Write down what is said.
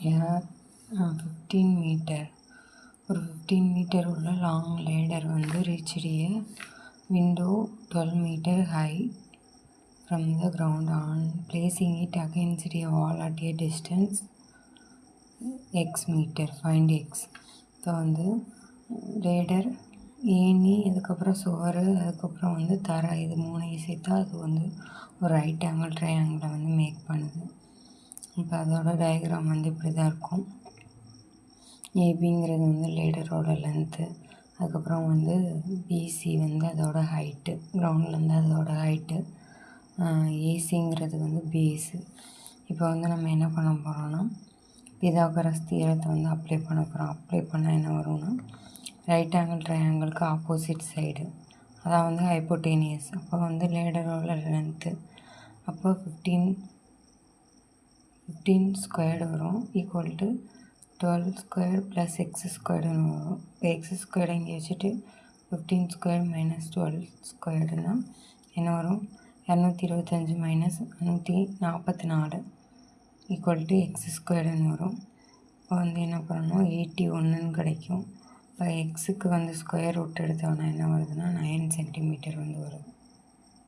15 metre ஒரு 15 metre உள்ள long ladder வந்து reached a window 12 meter high from the ground. On placing it against a wall at a distance x meter, find x. இப்போ வந்து ladder ஏணி, அதுக்கப்புறம் சுவர், அதுக்கப்புறம் வந்து தரை, இது மூணையும் சேர்த்தா அது வந்து ஒரு ரைட் ஆங்கிள் ட்ரையாங்கிளை வந்து மேக் பண்ணுது. இப்போ அதோட டயக்ராம் வந்து இப்படி தான் இருக்கும். ஏபிங்கிறது வந்து லேடரோட லென்த்து, அதுக்கப்புறம் வந்து பிசி வந்து அதோட ஹைட்டு, கிரவுண்ட்லேருந்து அதோட ஹைட்டு, ஏசிங்கிறது வந்து பேஸு. இப்போ வந்து நம்ம என்ன பண்ண போகிறோம்னா பிதாகரஸ் தியரத்தை வந்து அப்ளை பண்ண போகிறோம். அப்ளை பண்ணால் என்ன வரும்னா ரைட் ஆங்கிள் ட்ரையாங்கிளுக்கு ஆப்போசிட் சைடு, அதான் வந்து ஹைப்போட்டேனியஸ். அப்போ வந்து லேடரோட லென்த்து அப்போ 15 ஸ்கொயர்டு வரும், equal to 12 square plus X ஸ்கொயர்டுன்னு வரும். இப்போ எக்ஸ் ஸ்கொயர்டு இங்கே வச்சுட்டு 15 ஸ்கொயர் மைனஸ் 12 ஸ்கொயர்டுனா என்ன வரும்? 225 மைனஸ் 144 ஈக்குவல் டு எக்ஸ் ஸ்கொயர்டுன்னு வரும். இப்போ வந்து என்ன பண்ணணும், 81ன்னு கிடைக்கும். இப்போ எக்ஸுக்கு வந்து ஸ்கொயர் ரூட் எடுத்தோன்னா என்ன வருதுன்னா 9 சென்டிமீட்டர் வந்து வருது.